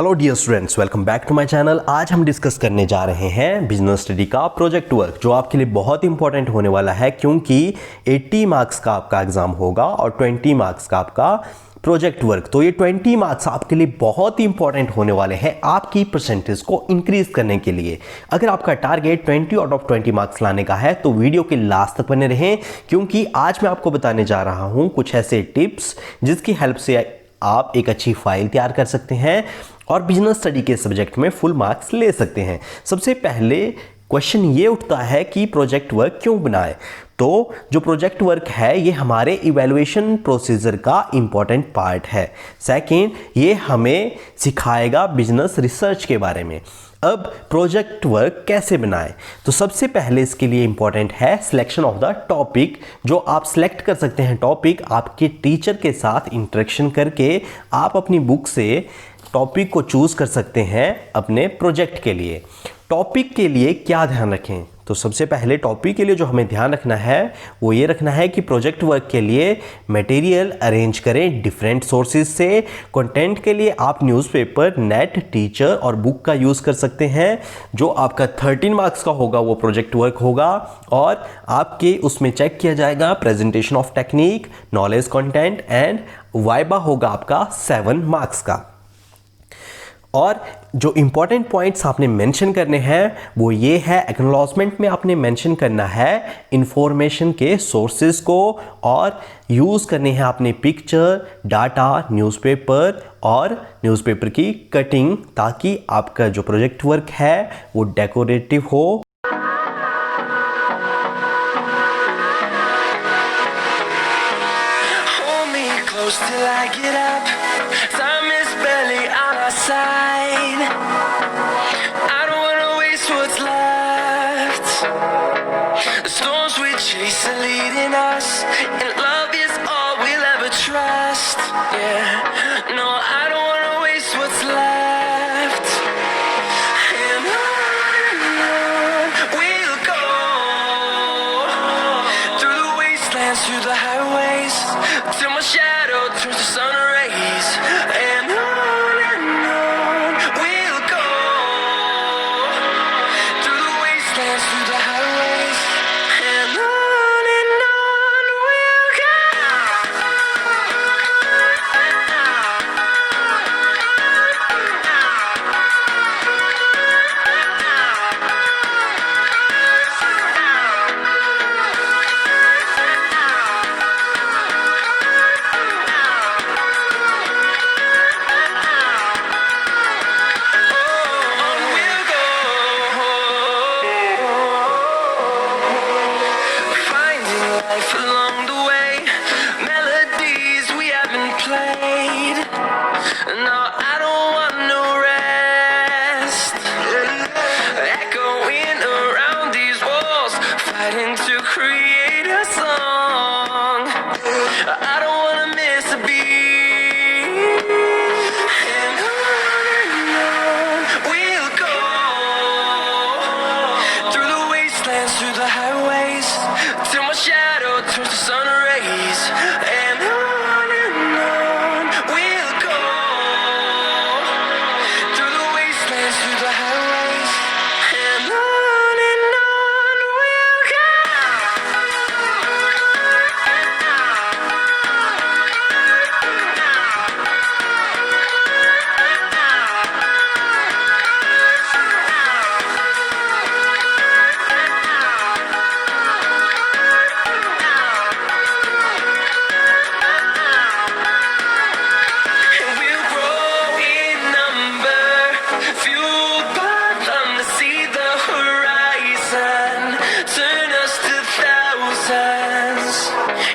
Hello dear students, welcome back to my channel. आज हम discuss करने जा रहे हैं बिजनेस स्टडी का प्रोजेक्ट वर्क, जो आपके लिए बहुत इंपॉर्टेंट होने वाला है क्योंकि 80 मार्क्स का आपका एग्जाम होगा और 20 मार्क्स का आपका प्रोजेक्ट वर्क। तो ये 20 मार्क्स आपके लिए बहुत ही इंपॉर्टेंट होने वाले हैं आपकी परसेंटेज को इंक्रीज करने के लिए। अगर आपका टारगेट 20 आउट ऑफ 20 मार्क्स लाने का है तो वीडियो के लास्ट तक बने रहें, क्योंकि आज मैं आपको बताने जा रहा हूं कुछ ऐसे टिप्स जिसकी हेल्प से आप एक अच्छी फाइल तैयार कर सकते हैं और बिजनेस स्टडी के सब्जेक्ट में फुल मार्क्स ले सकते हैं। सबसे पहले क्वेश्चन ये उठता है कि प्रोजेक्ट वर्क क्यों बनाए। तो जो प्रोजेक्ट वर्क है ये हमारे इवैल्यूएशन प्रोसीजर का इंपॉर्टेंट पार्ट है। सेकंड, ये हमें सिखाएगा बिजनेस रिसर्च के बारे में। अब प्रोजेक्ट वर्क कैसे बनाएं, तो सबसे पहले इसके लिए इंपॉर्टेंट है सिलेक्शन ऑफ द टॉपिक। जो आप सिलेक्ट कर सकते हैं टॉपिक, आपके टीचर के साथ इंटरेक्शन करके आप अपनी बुक से टॉपिक को चूज कर सकते हैं अपने प्रोजेक्ट के लिए। टॉपिक के लिए क्या ध्यान रखें, तो सबसे पहले टॉपिक के लिए जो हमें ध्यान रखना है वो ये रखना है कि प्रोजेक्ट वर्क के लिए मटेरियल अरेंज करें डिफरेंट सोर्सेज से। कंटेंट के लिए आप न्यूज़पेपर, नेट, टीचर और बुक का यूज़ कर सकते हैं। जो आपका 13 मार्क्स का होगा वो प्रोजेक्ट वर्क होगा और आपके उसमें चेक किया जाएगा presentation of technique, knowledge content and viva होगा आपका 7 मार्क्स का। और जो इंपॉर्टेंट पॉइंट्स आपने मेंशन करने हैं वो ये है, एक्नॉलेजमेंट में आपने मेंशन करना है इंफॉर्मेशन के सोर्सेज को और यूज़ करने हैं आपने पिक्चर, डाटा, न्यूज़पेपर और न्यूज़पेपर की कटिंग, ताकि आपका जो प्रोजेक्ट वर्क है वो डेकोरेटिव हो। Till I get up, time is barely on our side. I don't wanna waste what's left. The storms we chase are leading us, and love is all we'll ever trust. Yeah, no, I don't wanna waste what's left. And on we'll go, through the wastelands, through the highways, till my shadow turns to sun rays. And on we'll go, through the wastelands, through the highways. And on we'll go. Life along the way, melodies we haven't played. No, I don't want no rest. Echoing around these walls, fighting to create a song. I don't wanna miss a beat. And on we'll go, through the wastelands, through the highways, till my shadow turns to sun rays. And on we'll go, through the wastelands, through the highways. And on we'll go. And we'll grow in number, fueled by them to see the horizon, turn us to thousands.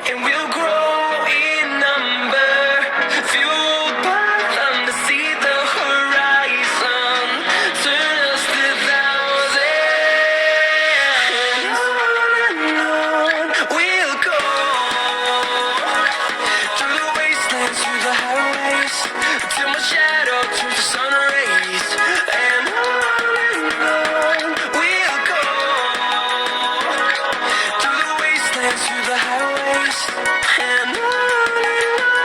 And we'll grow in number, fueled by them to see the horizon, turn us to thousands. And on we'll go, through the wastelands, through the highways, till my shadow turns to sun rays. And on we'll go, through the wastelands, through the highways. And on we'll go.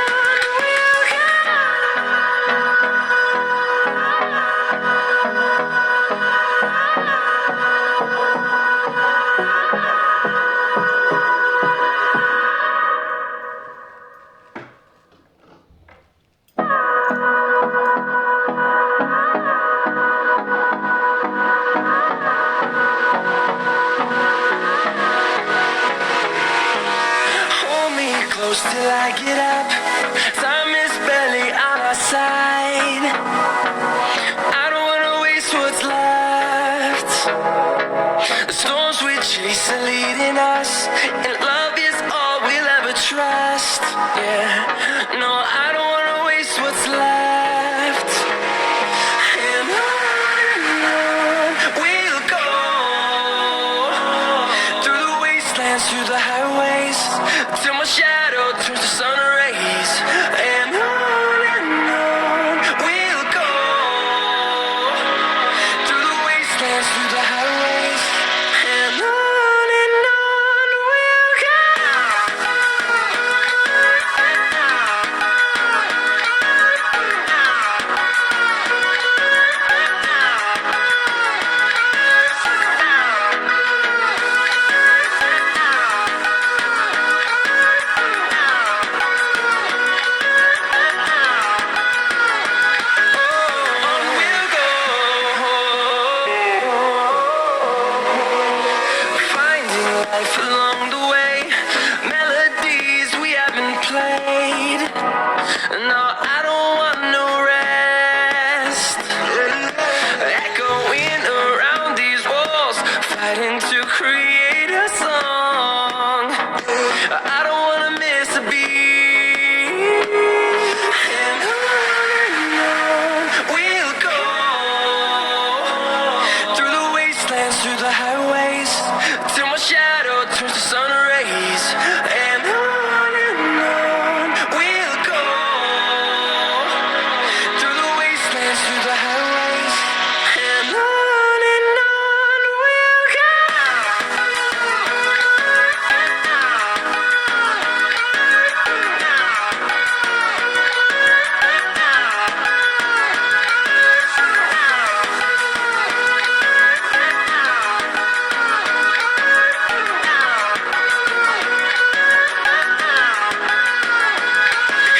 till I get up. Time is barely on our side. I don't wanna waste what's left. The storms we chase are leading us, and love is all we'll ever trust. Yeah, no, I don't wanna waste what's left. And on we'll go, through the wastelands, through the highways, till my shadow turns to sun rays. And on we'll go, through the wastelands, through the highways. And on we'll go. On we'll go, finding life along the way, melodies we haven't played. No, I don't want no rest. Echoing around these walls, fighting to create a song. I don't wanna miss a beat. And on we'll go, through the wastelands, through the highways, till my shadow turns to sun rays. And on we'll go, through the wastelands, through the highways. And on we'll go.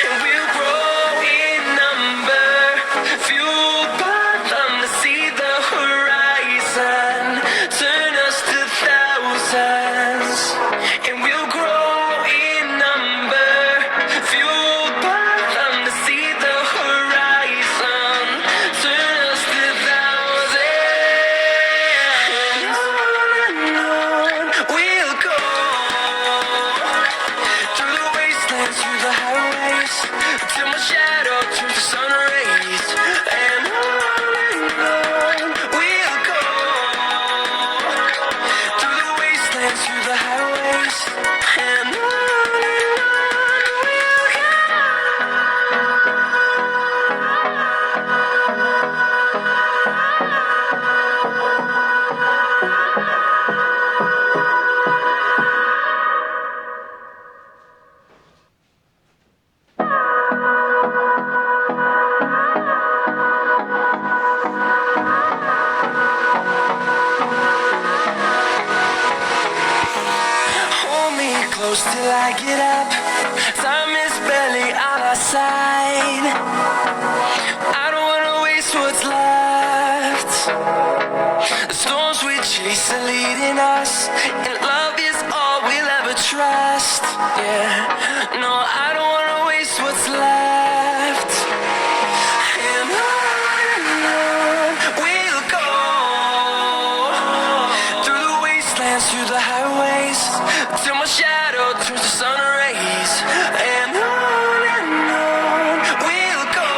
And we'll grow in number, fueled by them to see the horizon, turn us to thousands. And we'll grow in number, fueled by them to see the horizon, turn us to thousands. And on we'll go, through the wastelands, through the highways, till my shadow turns to sun rays. And on we'll go, through the wastelands, through the highways. And on we'll go. Hold me close till I get up. Time is barely on our side. I don't wanna waste what's left. The storms we chase are leading us, and love is all we'll ever trust. Yeah, no, I don't wanna waste what's left. And on we'll go, through the wastelands, through the highways, till my shadow turns to sun rays. And on we'll go,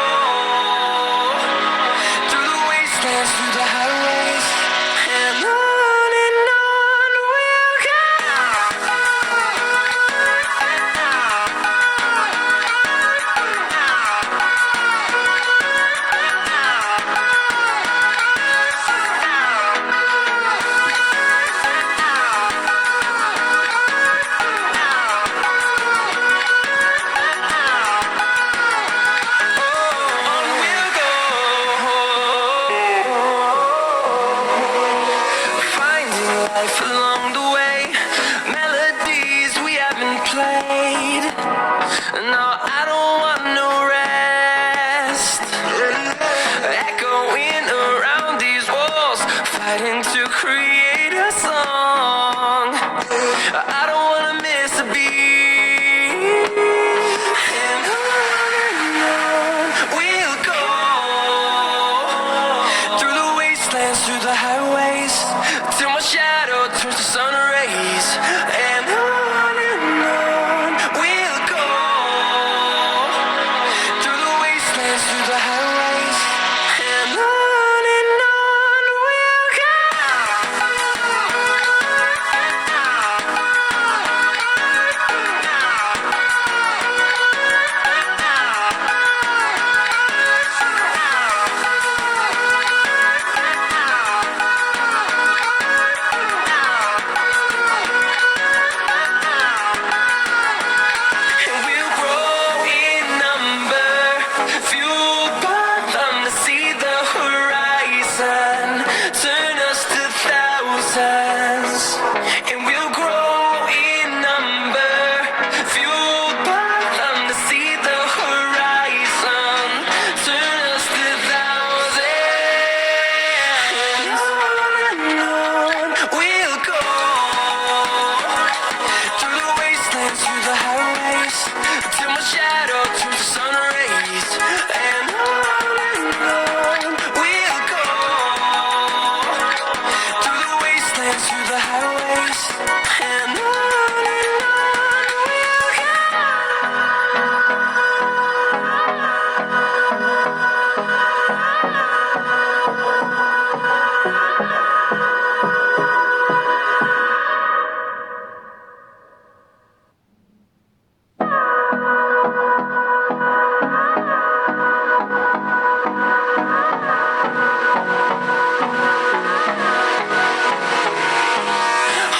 through the wastelands, through the highways. And on we'll go. fighting to create a song. I don't wanna miss a beat. wastelands, through the highways, till my shadow turns to sun rays. And on we'll go, through the wastelands, through the highways, and on we'll go. And we'll grow in number, fueled by them to see the horizon, turn us to thousands. And we'll grow in number, fueled by them to see the horizon, turn us to thousands. And on we'll go, through the wastelands, through the highways, till my shadow turns to sun rays. And on we'll go, through the wastelands, through the highways, and on we'll go.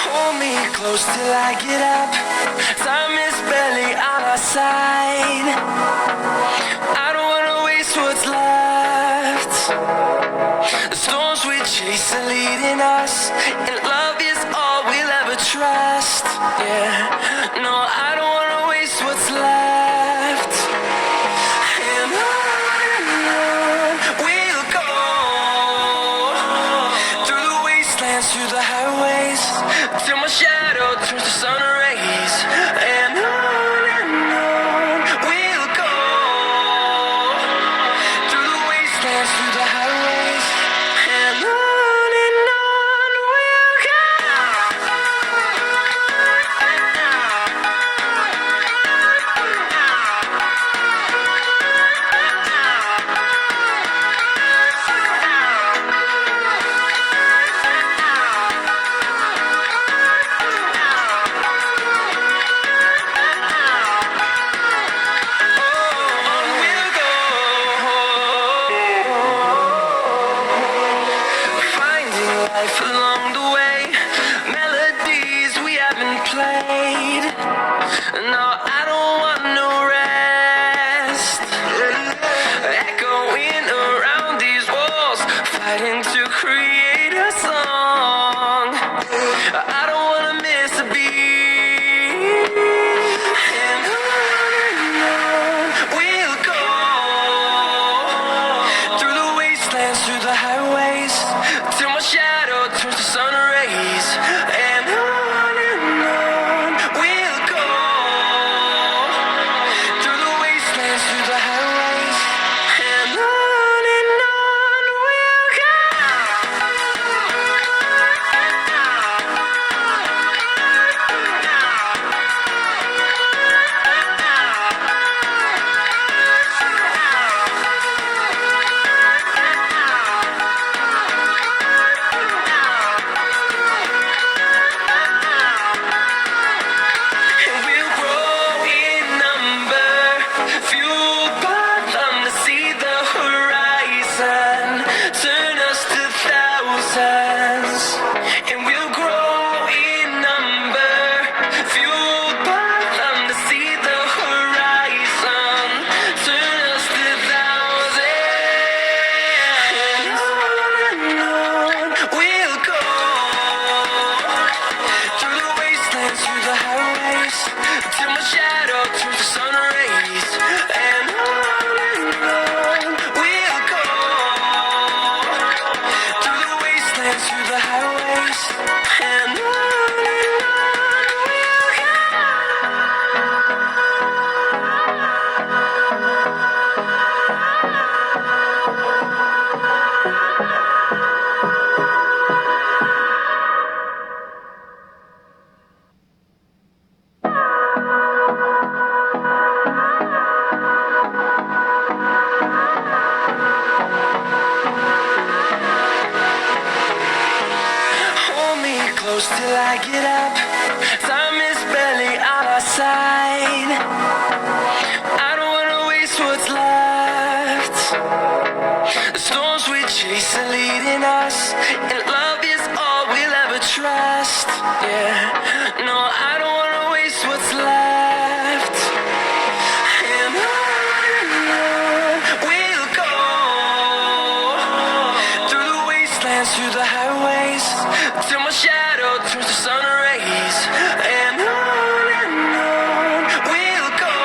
Hold me close till I get up. Time is barely on our side. I don't wanna waste what's left. The storms we chase are leading us, and love is all we'll ever trust. Yeah, no, I don't wanna waste what's left. And on we'll go, through the wastelands, through the highways, till my shadow turns to sun rays. And on we'll go, through the wastelands, through the highways, and on we'll go. On we'll go, finding life along the way, melodies we haven't played. No, I don't want no rest, echoing around these walls, fighting to create a song. I don't wanna miss a beat. And on we'll go, through the wastelands, through the highways, till my shadow turns to sun rays. And on we'll go, through the wastelands, through the highways, and on we'll go. close till I get up. Time is barely on our side. I don't wanna waste what's left. The storms we chase are leading us, and love is all we'll ever trust. Yeah, no, I don't wanna waste what's left. And on we'll go, through the wastelands, through the highways, till my shadow turns to sun rays. And on we'll go,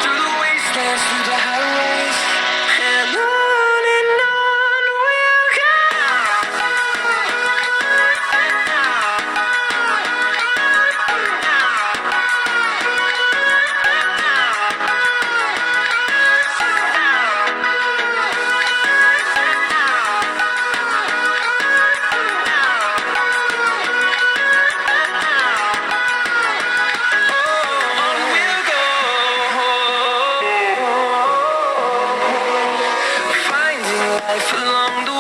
through the wastelands, through the highways, and on we'll go. On we'll go, finding life along the